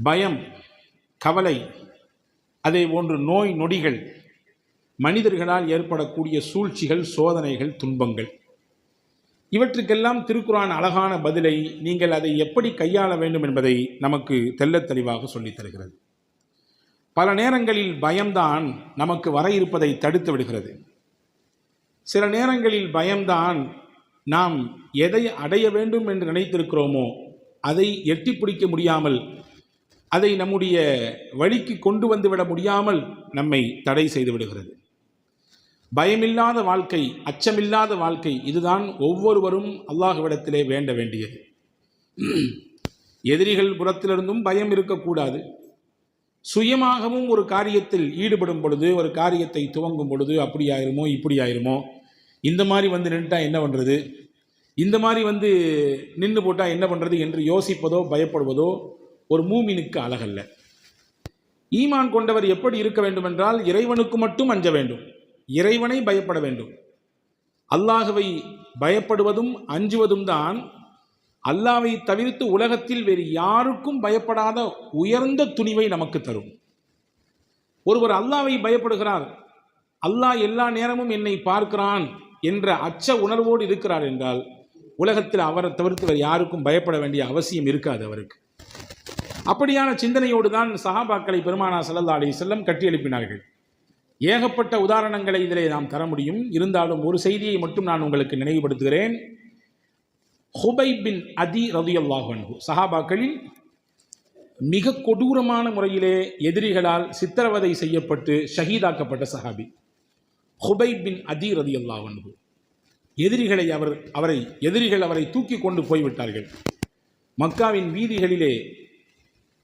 பயம், கவலை, அதே போன்று நோய் நொடிகள், மனிதர்களால் ஏற்படக்கூடிய சூழ்ச்சிகள், சோதனைகள், துன்பங்கள், இவற்றுக்கெல்லாம் திருக்குர்ஆன் அழகான பதிலை, நீங்கள் அதை எப்படி கையாள வேண்டும் என்பதை நமக்கு தெள்ளத் தெளிவாக சொல்லித் தருகிறது. பல நேரங்களில் பயம்தான் நமக்கு வர இருப்பதை தடுத்து விடுகிறது. சில நேரங்களில் பயம்தான் நாம் எதை அடைய வேண்டும் என்று நினைத்திருக்கிறோமோ அதை எட்டி பிடிக்க முடியாமல், அதை நம்முடைய வழிக்கு கொண்டு வந்துவிட முடியாமல் நம்மை தடை செய்து விடுகிறது. பயமில்லாத வாழ்க்கை, அச்சமில்லாத வாழ்க்கை, இதுதான் ஒவ்வொருவரும் அல்லாஹ்விடத்திலே வேண்ட வேண்டியது. எதிரிகள் புறத்திலிருந்தும் பயம் இருக்கக்கூடாது. சுயமாகவும் ஒரு காரியத்தில் ஈடுபடும் பொழுது, ஒரு காரியத்தை துவங்கும் பொழுது, அப்படி ஆயிருமோ இப்படி ஆயிருமோ, இந்த மாதிரி நின்றுட்டா என்ன பண்ணுறது, இந்த மாதிரி நின்று போட்டால் என்ன பண்ணுறது என்று யோசிப்பதோ பயப்படுவதோ ஒரு மூமினுக்கு அழகல்ல. ஈமான் கொண்டவர் எப்படி இருக்க வேண்டும் என்றால், இறைவனுக்கு மட்டும் அஞ்ச வேண்டும், இறைவனை பயப்பட வேண்டும். அல்லாஹ்வை பயப்படுவதும் அஞ்சுவதும் தான் அல்லாஹ்வை தவிர்த்து உலகத்தில் வேறு யாருக்கும் பயப்படாத உயர்ந்த துணிவை நமக்கு தரும். ஒருவர் அல்லாஹ்வை பயப்படுகிறார், அல்லாஹ் எல்லா நேரமும் என்னை பார்க்கிறான் என்ற அச்ச உணர்வோடு இருக்கிறார் என்றால், உலகத்தில் அவரை தவிர்த்து வேறு யாருக்கும் பயப்பட வேண்டிய அவசியம் இருக்காது அவருக்கு. அப்படியான சிந்தனையோடு தான் சஹாபாக்களை பெருமானார் ஸல்லல்லாஹு அலைஹி வஸல்லம் கட்டி எழுப்பினார்கள். ஏகப்பட்ட உதாரணங்களை இதிலே நாம் தர முடியும். இருந்தாலும் ஒரு செய்தியை மட்டும் நான் உங்களுக்கு நினைவுபடுத்துகிறேன். ஹுபைப் பின் அதி ரலியல்லாஹு அன்ஹு, சஹாபாக்களில் மிக கொடூரமான முறையிலே எதிரிகளால் சித்திரவதை செய்யப்பட்டு ஷஹீதாக்கப்பட்ட சஹாபி ஹுபைப் பின் அதி ரலியல்லாஹு அன்ஹு. எதிரிகள் அவரை தூக்கி கொண்டு போய்விட்டார்கள். மக்காவின் வீதிகளிலே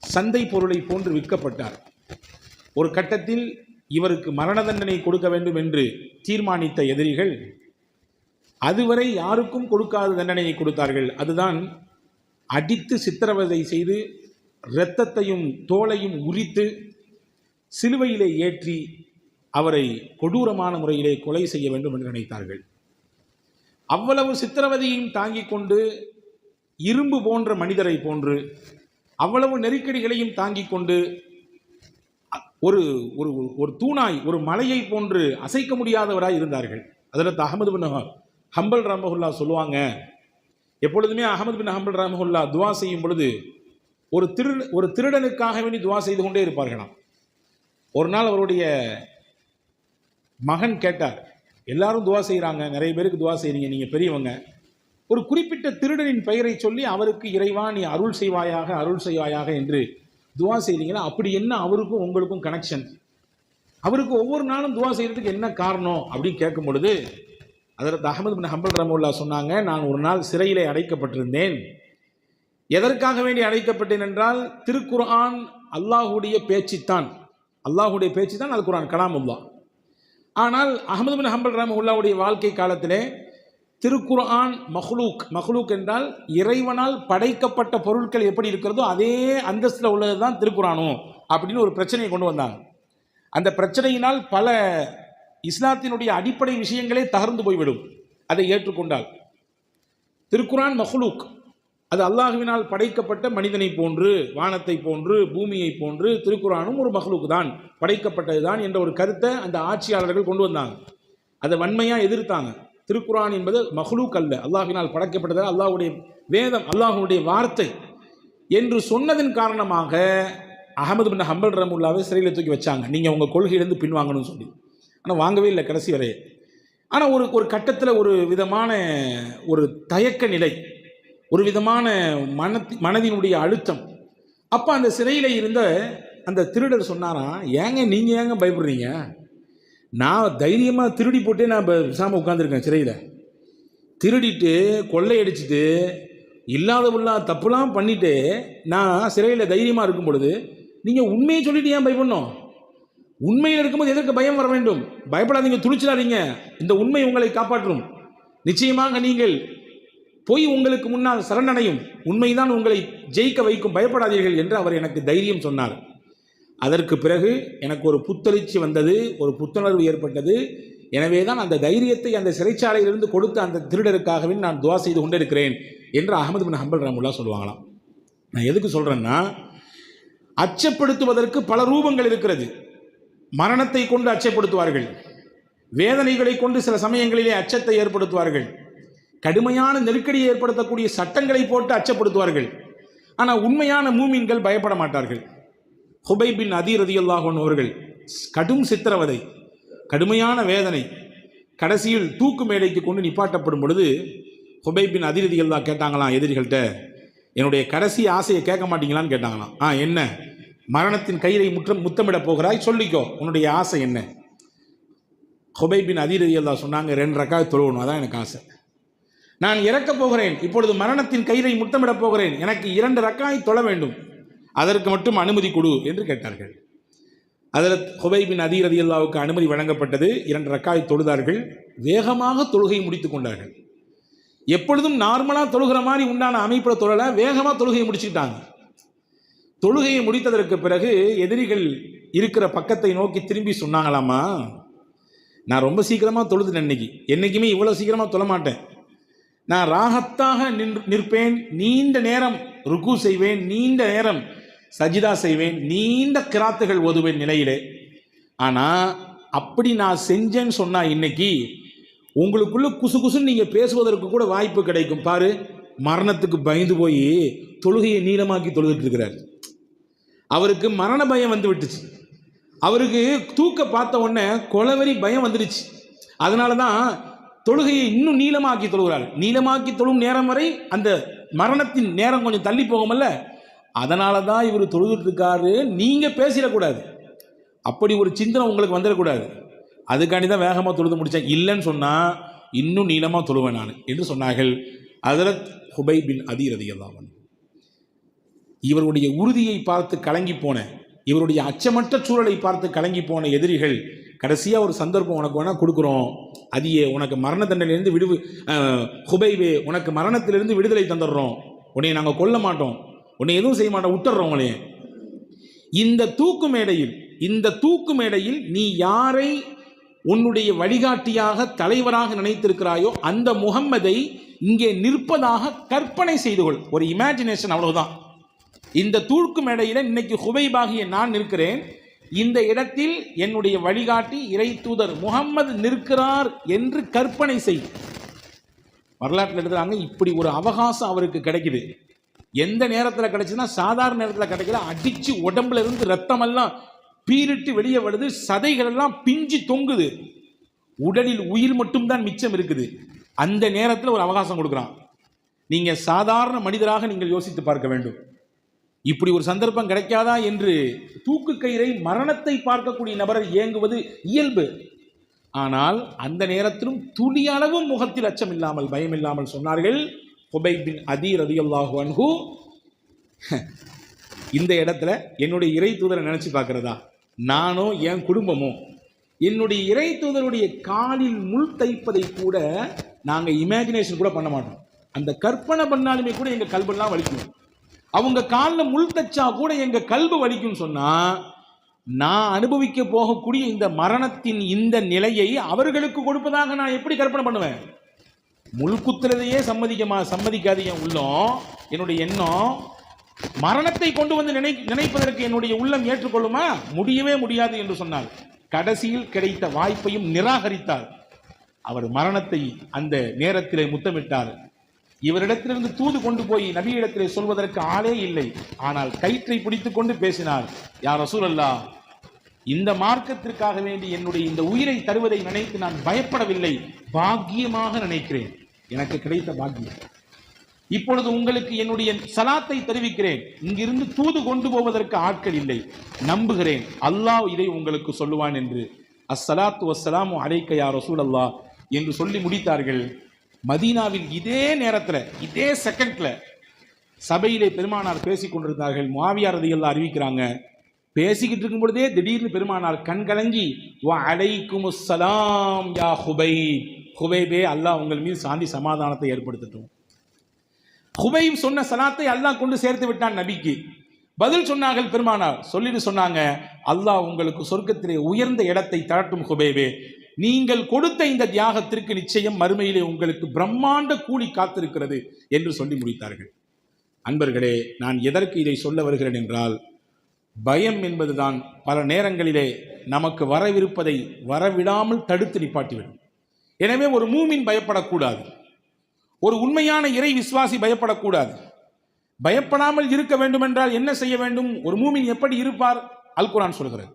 சந்தை பொருளை போன்று விற்கப்பட்டார். ஒரு கட்டத்தில் இவருக்கு மரண தண்டனை கொடுக்க வேண்டும் என்று தீர்மானித்த எதிரிகள் அதுவரை யாருக்கும் கொடுக்காத தண்டனையை கொடுத்தார்கள். அதுதான் அடித்து சித்திரவதை செய்து இரத்தத்தையும் தோலையும் உரித்து சிலுவையிலே ஏற்றி அவரை கொடூரமான முறையிலே கொலை செய்ய வேண்டும் என்று நினைத்தார்கள். அவ்வளவு சித்திரவதையையும் தாங்கிக் கொண்டு இரும்பு போன்ற மனிதரை போன்று, அவ்வளவு நெருக்கடிகளையும் தாங்கிக் கொண்டு ஒரு ஒரு தூணாய், ஒரு மலையை போன்று அசைக்க முடியாதவராய் இருந்தார்கள். அதில் அஹமது பின் ஹம்பல் ரஹ்மஹுல்லா சொல்லுவாங்க, எப்பொழுதுமே அஹமது பின் ஹம்பல் ரஹ்மஹுல்லா துவா செய்யும் பொழுது ஒரு திருடனுக்காக வேண்டி துவா செய்து கொண்டே இருப்பார்களாம். ஒரு நாள் அவருடைய மகன் கேட்டார், எல்லாரும் துவா செய்கிறாங்க, நிறைய பேருக்கு துவா செய்கிறீங்க, நீங்கள் பெரியவங்க, ஒரு குறிப்பிட்ட திருடனின் பெயரை சொல்லி அவருக்கு இறைவா நீ அருள் செய்வாயாக என்று துவா செய்கிறீங்களா, அப்படி என்ன அவருக்கும் உங்களுக்கும் கனெக்ஷன், அவருக்கு ஒவ்வொரு நாளும் துவா செய்கிறதுக்கு என்ன காரணம் அப்படின்னு கேட்கும் பொழுது அதற்கு அஹமது பின் ஹம்பல் ரஹ்மத்துல்லாஹி சொன்னாங்க, நான் ஒரு நாள் சிறையிலே அடைக்கப்பட்டிருந்தேன். எதற்காக வேண்டி அடைக்கப்பட்டேன் என்றால், திருக்குர்ஆன் அல்லாஹுடைய பேச்சுத்தான், அது குர்ஆன் கலாமுல்லாஹ். ஆனால் அஹமது பின் ஹம்பல் ரஹ்மத்துல்லாஹுடைய வாழ்க்கை காலத்திலே திருக்குர்ஆன் மஹ்லூக் என்றால் இறைவனால் படைக்கப்பட்ட பொருட்கள் எப்படி இருக்கிறதோ அதே அந்தஸ்தில் உள்ளது தான் திருக்குர்ஆனும் அப்படின்னு ஒரு பிரச்சனையை கொண்டு வந்தாங்க. அந்த பிரச்சனையினால் பல இஸ்லாத்தினுடைய அடிப்படை விஷயங்களே தகர்ந்து போய்விடும் அதை ஏற்றுக்கொண்டால். திருக்குர்ஆன் மஹ்லூக், அது அல்லாஹுவினால் படைக்கப்பட்ட மனிதனை போன்று, வானத்தை போன்று, பூமியை போன்று திருக்குர்ஆனும் ஒரு மஹ்லூக் தான், படைக்கப்பட்டது தான் என்ற ஒரு கருத்தை அந்த ஆட்சியாளர்கள் கொண்டு வந்தாங்க. அதை வன்மையாக எதிர்த்தாங்க. திருக்குர்ஆன் என்பது மஹ்லூக் அல்ல, அல்லாஹ்வினால் படைக்கப்பட்டது, அல்லாஹ்வுடைய வேதம், அல்லாஹ்வுடைய வார்த்தை என்று சொன்னதன் காரணமாக அஹமது பின் ஹம்பல் ரஹ்மத்துல்லாஹி சிறையில் தூக்கி வச்சாங்க. நீங்கள் உங்கள் கொள்கையிலிருந்து பின்வாங்கணும்னு சொல்லி. ஆனால் வாங்கவே இல்லை கடைசி வரை. ஆனால் ஒரு கட்டத்தில் ஒரு விதமான ஒரு தயக்க நிலை, ஒரு விதமான மனதினுடைய அழுத்தம். அப்போ அந்த சிறையில் இருந்த அந்த திருடர் சொன்னாராம், நீங்கள் ஏங்க பயப்படுறீங்க, நான் தைரியமாக திருடி போட்டே நான் பேசாமல் உட்காந்துருக்கேன் சிறையில். திருடிட்டு கொள்ளையடிச்சிட்டு இல்லாத தப்புலாம் பண்ணிவிட்டு நான் சிறையில் தைரியமாக இருக்கும் பொழுது நீங்கள் உண்மையை சொல்லிட்டு ஏன் பயப்படணும்? உண்மையில் இருக்கும்போது எதற்கு பயம் வர வேண்டும்? பயப்படாதீங்க, துணிச்சிடாதீங்க, இந்த உண்மை உங்களை காப்பாற்றும். நிச்சயமாக நீங்கள் பொய் உங்களுக்கு முன்னால் சரணடையும், உண்மைதான் உங்களை ஜெயிக்க வைக்கும், பயப்படாதீர்கள் என்று அவர் எனக்கு தைரியம் சொன்னார். அதற்கு பிறகு எனக்கு ஒரு புத்தெழுச்சி வந்தது, ஒரு புத்துணர்வு ஏற்பட்டது. எனவே தான் அந்த தைரியத்தை அந்த சிறைச்சாலையிலிருந்து கொடுத்த அந்த திருடருக்காகவே நான் துவா செய்து கொண்டே இருக்கிறேன் என்று அஹமது பின் ஹம்பல் ரஹ்மத்துல்லாஹி சொல்லுவாங்களாம். நான் எதுக்கு சொல்கிறேன்னா, அச்சப்படுத்துவதற்கு பல ரூபங்கள் இருக்கிறது. மரணத்தை கொண்டு அச்சப்படுத்துவார்கள், வேதனைகளை கொண்டு சில சமயங்களிலே அச்சத்தை ஏற்படுத்துவார்கள், கடுமையான நெருக்கடியை ஏற்படுத்தக்கூடிய சட்டங்களை போட்டு அச்சப்படுத்துவார்கள். ஆனால் உண்மையான மூமின்கள் பயப்பட மாட்டார்கள். ஹுபைப் பின் அதீர் ரலியல்லாஹு அன்ஹு அவர்கள் கடும் சித்திரவதை, கடுமையான வேதனை, கடைசியில் தூக்கு மேடைக்கு கொண்டு நிப்பாட்டப்படும் பொழுது ஹுபைப் பின் அதீர் ரலியல்லாஹு கேட்டாங்களாம் எதிரிகள்கிட்ட, என்னுடைய கடைசி ஆசையை கேட்க மாட்டீங்களான்னு கேட்டாங்களாம். என்ன? மரணத்தின் கயிறை முத்தமிட போகிறாய், சொல்லிக்கோ, உன்னுடைய ஆசை என்ன? ஹுபைப் பின் அதீர் ரலியல்லாஹு சொன்னாங்க, 2 ரக்காத் தொழுவணும், அதான் எனக்கு ஆசை. நான் இறக்கப் போகிறேன், இப்பொழுது மரணத்தின் கயிறை முத்தமிடப் போகிறேன், எனக்கு 2 ரக்காய் தொழ வேண்டும், அதற்கு மட்டும் அனுமதி கொடு என்று கேட்டார்கள். ஹஜ்ரத் ஹுபைப் பின் அதீர் ரலியல்லாஹுவுக்கு அனுமதி வழங்கப்பட்டது. 2 ரக்காய் தொழுதார்கள், வேகமாக தொழுகை முடித்துக் கொண்டார்கள். எப்பொழுதும் நார்மலாக தொழுகிற மாதிரி உண்டான அமைப்பில் தொழலை, வேகமாக தொழுகையை முடிச்சுக்கிட்டாங்க. தொழுகையை முடித்ததற்கு பிறகு எதிரிகள் இருக்கிற பக்கத்தை நோக்கி திரும்பி சொன்னாங்களாமா, நான் ரொம்ப சீக்கிரமாக தொழுதுட்டேன், என்னைக்குமே இவ்வளோ சீக்கிரமாக தொழ மாட்டேன், நான் ராகத்தாக நிற்பேன், நீண்ட நேரம் ருக்கு செய்வேன், நீண்ட நேரம் சஜிதா செய்வேன், நீண்ட கிராத்துகள் ஓதுவேன் நிலையிலே. ஆனால் அப்படி நான் செஞ்சேன்னு சொன்னால் இன்னைக்கு உங்களுக்குள்ள குசு குசுன்னு நீங்கள் பேசுவதற்கு கூட வாய்ப்பு கிடைக்கும். பாரு, மரணத்துக்கு பயந்து போய் தொழுகையை நீளமாக்கி தொழுதுட்டு இருக்கிறார். அவருக்கு மரண பயம் வந்து விட்டுச்சு, அவருக்கு தூக்க பார்த்த உடனே கொலவெறி பயம் வந்துடுச்சு. அதனால தான் தொழுகையை இன்னும் நீளமாக்கி தொழுகிறார். நீளமாக்கி தொழும் நேரம் வரை அந்த மரணத்தின் நேரம் கொஞ்சம் தள்ளி போகுமல்ல, அதனால தான் இவர் தொழுதுட்டு இருக்காரு. நீங்கள் பேசிடக்கூடாது, அப்படி ஒரு சிந்தனை உங்களுக்கு வந்துடக்கூடாது, அதுக்காண்டி தான் வேகமாக தொழுது முடித்தேன். இல்லைன்னு சொன்னால் இன்னும் நீளமாக தொழுவேன் நான் என்று சொன்னார்கள் ஹஜ்ரத் ஹுபைப் பின் அதீர் ரலியல்லாஹு அன்ஹு. இவருடைய உறுதியை பார்த்து கலங்கி போன, இவருடைய அச்சமற்ற சூழலை பார்த்து கலங்கி போன எதிரிகள் கடைசியாக ஒரு சந்தர்ப்பம் உனக்கு வேணால் கொடுக்குறோம், அதியே உனக்கு மரண தண்டனையிலிருந்து ஹுபைபே உனக்கு மரணத்திலிருந்து விடுதலை தந்துடுறோம், உன்னை நாங்கள் கொல்ல மாட்டோம், உன்னை எதுவும் செய்ய மாட்டோம், விட்டுறோம் உங்களே. இந்த தூக்கு மேடையில் நீ யாரை உன்னுடைய வழிகாட்டியாக தலைவராக நினைத்திருக்கிறாயோ அந்த முகம்மதை இங்கே நிற்பதாக கற்பனை செய்து கொள். ஒரு இமேஜினேஷன், அவ்வளவுதான். இந்த தூக்கு மேடையில் இன்னைக்கு ஹுபைபாகிய நான் நிற்கிறேன், இந்த இடத்தில் என்னுடைய வழிகாட்டி இறை தூதர் முகம்மது நிற்கிறார் என்று கற்பனை செய். வரலாற்றில் எழுதுறாங்க, இப்படி ஒரு அவகாசம் அவருக்கு கிடைக்குது. எந்த நேரத்தில் கிடைச்சுன்னா சாதாரண நேரத்தில் கிடைக்கல, அடிச்சு உடம்புல இருந்து ரத்தமெல்லாம் பீரிட்டு வெளியே வருது, சதைகள் எல்லாம் பிஞ்சு தொங்குது, உடலில் உயிர் மட்டும்தான் மிச்சம் இருக்குது. அந்த நேரத்தில் ஒரு அவகாசம் கொடுக்குறான். நீங்க சாதாரண மனிதராக நீங்கள் யோசித்து பார்க்க வேண்டும். இப்படி ஒரு சந்தர்ப்பம் கிடைக்காதா என்று தூக்கு கயிறை மரணத்தை பார்க்கக்கூடிய நபர் ஏங்குவது இயல்பு. ஆனால் அந்த நேரத்திலும் துளி அளவும் முகத்தில் அச்சம் இல்லாமல் பயம் இல்லாமல் சொன்னார்கள் ஹுபைப் பின் அதீர் ரலியல்லாஹு அன்ஹு, இந்த இடத்துல என்னுடைய இறை தூதரை நினைச்சு பார்க்கிறதா, நானோ என் குடும்பமோ என்னுடைய இறை தூதருடைய காலில் முள் தைப்பதை கூட நாங்கள் இமேஜினேஷன் கூட பண்ண மாட்டோம். அந்த கற்பனை பண்ணாலுமே கூட எங்கள் கல்பெல்லாம் வலிக்கும். அவங்க காலில் முள் தைச்சா கூட எங்கள் கல்பு வலிக்கும்னு சொன்னால், நான் அனுபவிக்க போகக்கூடிய இந்த மரணத்தின் இந்த நிலையை அவர்களுக்கு கொடுப்பதாக நான் எப்படி கற்பனை பண்ணுவேன்? முள் குத்துறதையே சம்மதிக்காது என் உள்ளம், என்னுடைய எண்ணம். மரணத்தை கொண்டு வந்து நினைப்பதற்கு என்னுடைய உள்ளம் ஏற்றுக்கொள்ளுமா? முடியவே முடியாது என்று சொன்னார். கடைசியில் கிடைத்த வாய்ப்பையும் நிராகரித்தார். அவர் மரணத்தை அந்த நேரத்திலே முத்தமிட்டார். இவரிடத்திலிருந்து தூது கொண்டு போய் நபியிடத்திலே சொல்வதற்கு ஆளே இல்லை. ஆனால் கயிற்றை பிடித்துக் கொண்டு பேசினார், யா ரசூலல்லாஹ், இந்த மார்க்கத்திற்காக வேண்டி என்னுடைய இந்த உயிரை தருவதை நினைத்து நான் பயப்படவில்லை, பாக்கியமாக நினைக்கிறேன், எனக்கு கிடைத்த பாக்கியம். இப்பொழுது உங்களுக்கு என்னுடைய சலாத்தை தெரிவிக்கிறேன். இங்கிருந்து தூது கொண்டு போவதற்கு ஆட்கள் இல்லை, நம்புகிறேன், அல்லாஹ் இதை உங்களுக்கு சொல்லுவான் என்று. அஸ்ஸலாத்து வஸ்ஸலாமு அலைக்க யா ரசூலல்லாஹ் என்று சொல்லி முடித்தார்கள். மதீனாவில் இதே நேரத்தில் இதே செகண்ட்ல சபையிலே பெருமானார் பேசிக் கொண்டிருந்தார்கள். முஆவியா ரலியல்லாஹு அறிவிக்கிறாங்க, பேசிக்கிட்டு இருக்கும் பொழுதே திடீர்னு பெருமானார் கண் கலங்கி, வ அலைக்குமுஸ் ஸலாம் யா ஹுபைப், ஹுபைபே அல்லாஹ் உங்கள் மீது சாந்தி சமாதானத்தை ஏற்படுத்தட்டும். ஹுபைப் சொன்ன சலாத்தை அல்லாஹ் கொண்டு சேர்த்து விட்டான் நபிக்கு. பதில் சொன்னார்கள் பெருமானார், சொல்லிட்டு சொன்னாங்க, அல்லாஹ் உங்களுக்கு சொர்க்கத்திலே உயர்ந்த இடத்தை தரட்டும் ஹுபைபே, நீங்கள் கொடுத்த இந்த தியாகத்திற்கு நிச்சயம் மறுமையிலே உங்களுக்கு பிரம்மாண்ட கூலி காத்திருக்கிறது என்று சொல்லி முடித்தார்கள். அன்பர்களே, நான் எதற்கு இதை சொல்ல வருகிறேன் என்றால், பயம் என்பதுதான் பல நேரங்களிலே நமக்கு வரவிருப்பதை வரவிடாமல் தடுத்து நிப்பாட்டிவிடும். எனவே ஒரு மூமின் பயப்படக்கூடாது, ஒரு உண்மையான இறை விசுவாசி பயப்படக்கூடாது. பயப்படாமல் இருக்க வேண்டும் என்றால் என்ன செய்ய வேண்டும்? ஒரு மூமின் எப்படி இருப்பார்? அல் குர்ஆன் சொல்கிறது,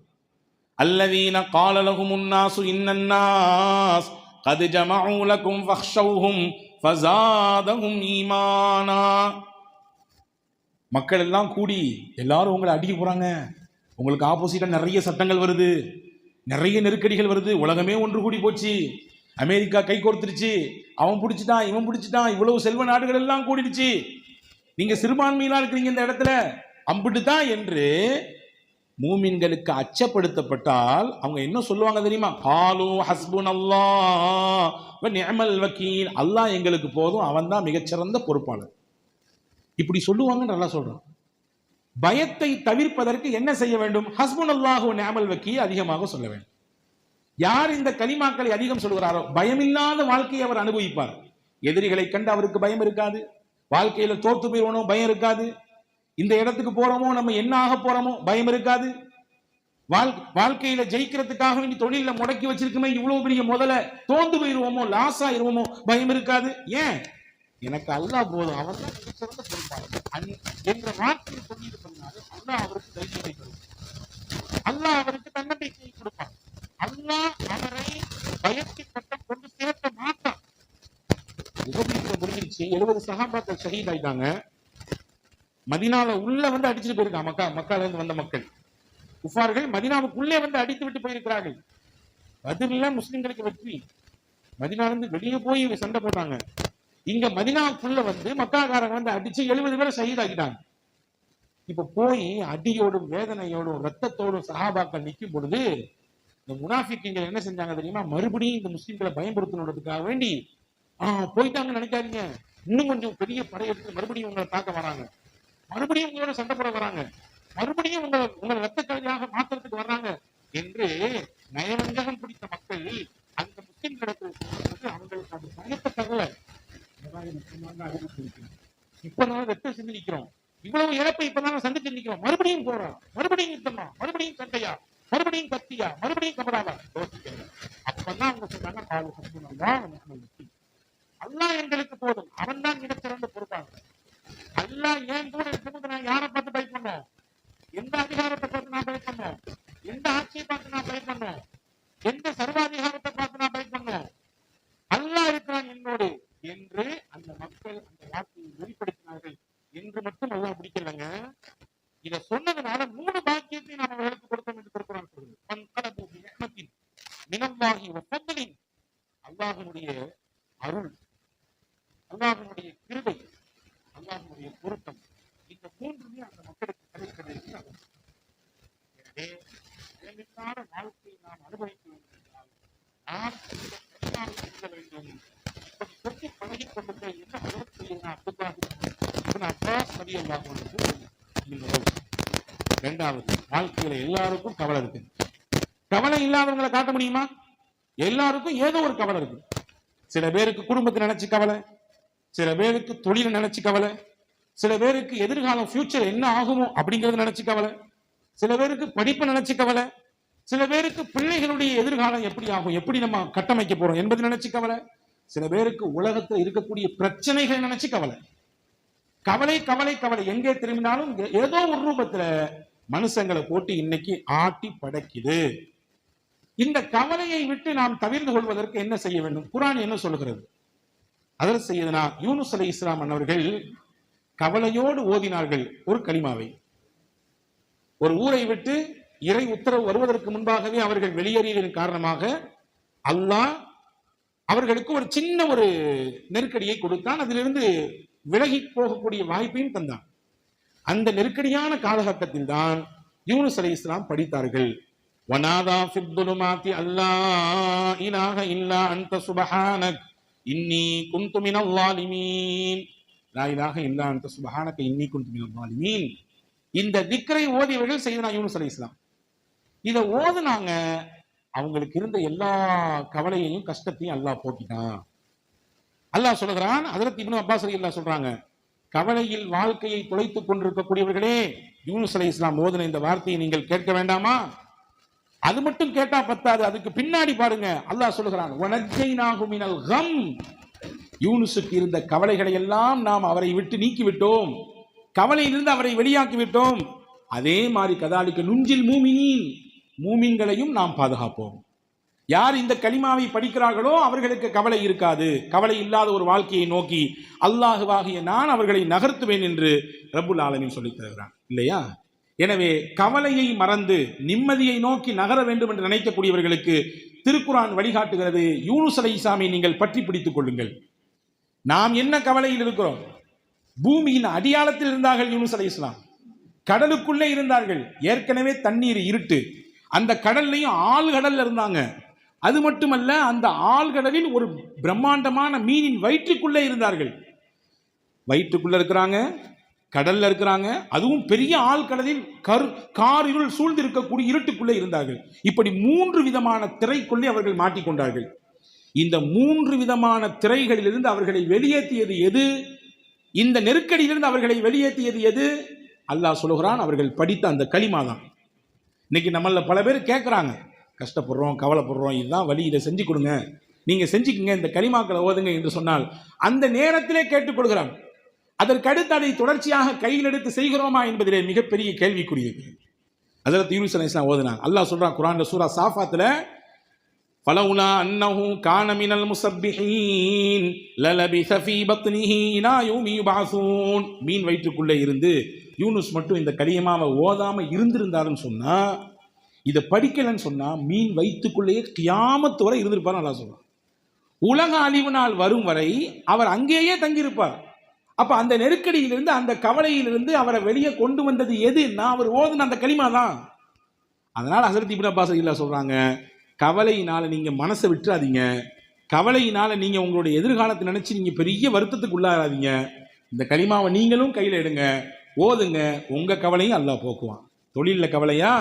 அல்லதீன கால லஹுமுன் நாசு இன்னன்னாஸ் கத் ஜமஉ லகும் ஃபக்ஷௌஹும் ஃபஸாதஹும் ஈமானா. மக்கள் எல்லாம் கூடி எல்லாரும் உங்களை அடிக்க போறாங்க, உங்களுக்கு ஆப்போசிட்டா நிறைய சட்டங்கள் வருது, நிறைய நெருக்கடிகள் வருது, உலகமே ஒன்று கூடி போச்சு, அமெரிக்கா கை கோர்த்துருச்சு, அவன் பிடிச்சிட்டான் இவன் பிடிச்சிட்டான், இவ்வளவு செல்வ நாடுகள் எல்லாம் கூடிடுச்சு, நீங்க சிறுபான்மையிலாம் இருக்கிறீங்க இந்த இடத்துல, அம்பிட்டுதான் என்று மூமின்களுக்கு அச்சப்படுத்தப்பட்டால் அவங்க என்ன சொல்லுவாங்க தெரியுமா? காலு ஹஸ்புனல்லாஹ் வ நிஅமல் வக்கீல், அல்லாஹ் எங்களுக்கு போதும், அவன் தான் மிகச்சிறந்த பொறுப்பாளர். இப்படி சொல்லுவாங்க. நல்லா சொல்றான். பயத்தை தவிர்ப்பதற்கு என்ன செய்ய வேண்டும்? ஹஸ்புனல்லாஹு வ நிஅமல் வக்கீல் அதிகமாக சொல்ல வேண்டும். யார் இந்த கலிமாக்களை அதிகம் சொல்கிறாரோ பயமில்லாத வாழ்க்கையை அவர் அனுபவிப்பார். எதிரிகளை கண்டு அவருக்கு பயம் இருக்காது, வாழ்க்கையில தோத்து போயிடணும் பயம் இருக்காது, இந்த இடத்துக்கு போறோமோ நம்ம என்ன ஆக போறோமோ பயம் இருக்காது, வாழ்க்கையில ஜெயிக்கிறதுக்காக வேண்டி தொழில முடக்கி வச்சிருக்குமே இவ்வளவு பெரிய முதல்ல தோந்து போயிருவோமோ லாஸ் ஆயிருவோமோ பயம் இருக்காது. ஏன்? எனக்கு அல்லாஹ் போதும், அவன் தான் சிறந்த பொறுப்பாளர் என்ற வார்த்தையை சொல்லிட்டு பண்ணாரு. அல்லாஹ் அவருக்கு தைரியத்தை கொடுப்பான், அல்லாஹ் அவருக்கு தன்னம்பிக்கையை கொடுப்பான், அல்லாஹ் அவரை பயத்தின் பட்டம் கொண்டு சேர்க்க மாட்டான். முடிஞ்சிருச்சு. 70 சஹாபாக்கள் ஷஹீத் ஆயிட்டாங்க. மதீனால உள்ள வந்து அடிச்சுட்டு போயிருக்காங்க. மக்கால இருந்து வந்த மக்கள் குஃபார்கள் மதீனாவுக்குள்ளே வந்து அடித்து விட்டு போயிருக்கிறார்கள். பதில முஸ்லிம்களுக்கு வெற்றி. மதீனால இருந்து வெளியே போய் சண்டை போட்டாங்க. இங்க மதீனாவுக்குள்ள வந்து மக்காக்காரங்க வந்து அடிச்சு 70 பேரை ஷஹீத் ஆக்கிட்டாங்க. இப்ப போய் அடியோடும் வேதனையோடும் ரத்தத்தோடும் சஹாபாக்கள் நிற்கும் பொழுது இந்த முனாஃபிக்குகள் என்ன செஞ்சாங்க தெரியுமா? மறுபடியும் இந்த முஸ்லிம்களை பயன்படுத்தணுன்றதுக்காக வேண்டி போயிட்டாங்கன்னு நினைக்காதீங்க, இன்னும் கொஞ்சம் பெரிய படையெடுத்து மறுபடியும் உங்களை தாக்க வராங்க, மறுபடியும் உங்களோட சண்டை போட வராங்க, மறுபடியும் உங்களை ரத்த கலையாக மாத்திரத்துக்கு வர்றாங்க என்று நயவஞ்சகம் பிடித்த மக்கள் அந்த முஸ்லிம்களிடத்தில் அவங்களுக்கு அந்த பயத்தை தகவல. இப்பதான் ரத்தம் செஞ்சு நிக்கிறோம், இவ்வளவு இழப்பை இப்பதான் சந்திச்சு நிக்கிறோம், மறுபடியும் போறோம், மறுபடியும் யுத்தமா, மறுபடியும் சண்டையா, மறுபடியும் கத்தியா, மறுபடியும் கபராவா. அப்பதான் அவங்க சொன்னாங்க அல்லாஹ் எங்களுக்கு போதும், அவன் தான் மிகச்சிறந்த பொறுப்பாளர். அல்லாஹ் ஏன் கூட இருக்கும்போது நான் யாரை பார்த்து பயப்படணும்? எந்த அதிகாரத்தை பார்த்து நான் பயப்படணும்? எந்த ஆட்சியை பார்த்து நான் பயப்படணும்? எந்த சர்வாதிகாரத்தை பார்த்து நான் பயப்படணும்? அல்லாஹ் இருக்கிறான் என்னோடு என்று அந்த மக்கள் அந்த வார்த்தையை வெளிப்படுத்தினார்கள் என்று மட்டும் அல்லாஹ் பிடிக்கலங்க. இதை சொன்னதுனால 3 பாக்கியத்தை நாம் அவர்களுக்கு கொடுத்தோம் என்று திருக்குறான் சொல்லுது. மினல்லாஹி வ ஃபத்லின், அல்லாஹ்வுடைய அருள், அல்லாஹ்வுடைய கிருபை, அல்லாஹ்வுடைய பொருத்தம், இந்த 3மே அந்த மக்களுக்கு கிடைக்கிறது. எனவே பயமில்லாத வாழ்க்கையை நாம் அனுபவிக்க வேண்டும் என்றால் நாம் செய்ய வேண்டும். இப்படி சொல்லி பழகி கொண்டு என்ன அனுபவம் செய்யணும்? அப்பாஸ் ரலியல்லாஹு அன்ஹு. இரண்டாவது, வாழ்க்கையில எல்லாருக்கும் கவலை இருக்கு. கவலை இல்லாதவங்களை காட்ட முடியுமா? எல்லாருக்கும் ஏதோ ஒரு கவலை இருக்கு. சில பேருக்கு குடும்பத்தை நினைச்சு கவலை, சில பேருக்கு தொழிலை நினைச்சு கவலை, சில பேருக்கு எதிர்காலம் ஃபியூச்சர் என்ன ஆகுமோ அப்படிங்கறத நினைச்சு கவலை, சில பேருக்கு படிப்பு நினைச்சு கவலை, சில பேருக்கு பிள்ளைகளுடைய எதிர்காலம் எப்படி ஆகும், எப்படி நம்ம கட்டமைக்க போறோம் என்பது நினைச்சு கவலை, சில பேருக்கு உலகத்துல இருக்கக்கூடிய பிரச்சனைகள் நினைச்சு கவலை. கவலை கவலை கவலை எங்கே திரும்பினாலும் ஏதோ ஒரு ரூபத்துல மனுஷங்களை போட்டு இன்னைக்கு ஆட்டி படைக்குது. இந்த கவலையை விட்டு நாம் தவிர்த்து கொள்வதற்கு என்ன செய்ய வேண்டும்? குர்ஆன் என்ன சொல்லுகிறது? அதற்கு செய்யதுனா யூனுஸ் அலைஹிஸ்ஸலாம் அவர்கள் கவலையோடு ஓதினார்கள் ஒரு கலிமாவை. ஒரு ஊரை விட்டு இறை உத்தரவு வருவதற்கு முன்பாகவே அவர்கள் வெளியேறியதன் காரணமாக அல்லாஹ் அவர்களுக்கு ஒரு சின்ன ஒரு நெருக்கடியை கொடுத்தான். அதிலிருந்து விலகி போகக்கூடிய வாய்ப்பையும் தந்தான். அந்த நெருக்கடியான காலகட்டத்தில் தான் யூனுஸ் அலைஹிஸ்ஸலாம் படித்தார்கள். வனாதா ஃபித்துலுமாத்தி அல்லா இலாஹ இல்லா அன்த சுப்ஹானக் இன்னி குன்து மினல் ஸாலிமீன். லா இலாஹ இல்லா அன்த சுப்ஹானக இன்னி குன்து மினல் ஸாலிமீன். இந்த திக்ரை ஓதியவர்கள் செய்தனா யூனுஸ் அலைஹிஸ்ஸலாம். இதை ஓதுனாங்க. அவங்களுக்கு இருந்த எல்லா கவலையையும் கஷ்டத்தையும் அல்லாஹ் போக்கிட்டான். அல்லாஹ் சொல்லுகிறான், ஹஜ்ரத் இப்னு அப்பாஸ் ரலியல்லாஹு சொல்றாங்க, கவலையில் வாழ்க்கையை தொலைத்துக் கொண்டிருக்கக்கூடியவர்களே யூனுஸ் அலைஹிஸ்ஸலாம் ஓதுன இந்த வார்த்தையை நீங்கள் கேட்க வேண்டாமா? அது மட்டும் கேட்டா பத்தாது, அதுக்கு பின்னாடி பாருங்க அல்லாஹ் சொல்லுகிறான், வனஜ்ஜைனாஹு மினல் கம். யூனுஸுக்கு இருந்த கவலைகளை எல்லாம் நாம் அவரை விட்டு நீக்கி விட்டோம், கவலையிலிருந்து அவரை வெளியாக்கி விட்டோம். அதே மாதிரி கதாலிக்க நுஞ்சில் மூமினீன், மூமின்களையும் நாம் பாதுகாப்போம். யார் இந்த கலிமாவை படிக்கிறார்களோ அவர்களுக்கு கவலை இருக்காது. கவலை இல்லாத ஒரு வாழ்க்கையை நோக்கி அல்லாஹுவாகிய நான் அவர்களை நகர்த்துவேன் என்று ரப்புல் ஆலமீன் சொல்லித் தருகிறான் இல்லையா? எனவே கவலையை மறந்து நிம்மதியை நோக்கி நகர வேண்டும் என்று நினைக்கக்கூடியவர்களுக்கு திருக்குர்ஆன் வழிகாட்டுகிறது, யூனுஸ் அலைஹிஸ்ஸலாமை நீங்கள் பற்றி பிடித்துக் கொள்ளுங்கள். நாம் என்ன கவலையில் இருக்கிறோம்? பூமியின் அடியாளத்தில் இருந்தார்கள் யூனுஸ் அலைஹிஸ்ஸலாம், கடலுக்குள்ளே இருந்தார்கள், ஏற்கனவே தண்ணீர் இருட்டு, அந்த கடல்லையும் ஆழ்கடல்ல இருந்தாங்க. அது மட்டுமல்ல, அந்த ஆழ்கடலில் ஒரு பிரம்மாண்டமான மீனின் வயிற்றுக்குள்ளே இருந்தார்கள். வயிற்றுக்குள்ள இருக்கிறாங்க, கடல்ல இருக்கிறாங்க, அதுவும் பெரிய ஆழ்கடலில் காரிருள் சூழ்ந்து இருக்கக்கூடிய இருட்டுக்குள்ளே இருந்தார்கள். இப்படி 3 விதமான திரைக்குள்ளே அவர்கள் மாட்டிக்கொண்டார்கள். இந்த 3 விதமான திரைகளிலிருந்து அவர்களை வெளியேற்றியது எது? இந்த நெருக்கடியிலிருந்து அவர்களை வெளியேற்றியது எது? அல்லாஹ் சொல்லுகிறான், அவர்கள் படித்த அந்த கலிமா தான். இன்னைக்கு நம்மள பல பேர் கேட்குறாங்க, கஷ்டப்படுறோம், கவலைப்படுறோம், இதுதான் வழி, இதை செஞ்சு கொடுங்க, நீங்க செஞ்சுக்குங்க, இந்த கலிமாக்களை ஓதுங்க என்று சொன்னால் அந்த நேரத்திலே கேட்டுக்கொள்கிறான். அதற்கடுத்து அதை தொடர்ச்சியாக கையில் எடுத்து செய்கிறோமா என்பதிலே மிகப்பெரிய கேள்விக்குரியது. ஹஜ்ரத் யூனுஸ் அலைஹிஸ்ஸலாம் ஓதுனாங்க. அல்லாஹ் சொல்றான் குர்ஆன்ல சூரா சாஃபாத்துல, ஃபலவுலா அன்னஹு கான மினல் முஸப்பிஹீன் லலபிஸ ஃபீ பத்னிஹி இலா யௌமி யுபஅஸூன். மீன் வயிற்றுக்குள்ளே இருந்து யூனுஸ் மட்டும் இந்த கலிமாவை ஓதாம இருந்திருந்தாருன்னு சொன்னா, இதை படிக்கலன்னு சொன்னா மீன் வயிற்றுக்குள்ளேயே கியாமத்து வரை இருந்திருப்பார். அல்லாஹ் சொல்றான், உலக அழிவு நாள் வரும் வரை அவர் அங்கேயே தங்கியிருப்பார். அப்ப அந்த நெருக்கடியிலிருந்து, அந்த கவலையிலிருந்து அவரை வெளியே கொண்டு வந்தது எதுன்னா அவர் ஓதுன அந்த கலிமா தான். அதனால ஹஜ்ரத் இப்னு அப்பாஸ் ரலியல்லாஹு சொல்றாங்க, கவலையினால நீங்க மனசை விட்டுறாதீங்க, கவலையினால நீங்க உங்களுடைய எதிர்காலத்தை நினைச்சு நீங்க பெரிய வருத்தத்துக்கு உள்ளாராதீங்க. இந்த கலிமாவை நீங்களும் கையில எடுங்க, ஓதுங்க, உங்க கவலையும் அல்லாஹ் போக்குவான். தொழில கவலையா,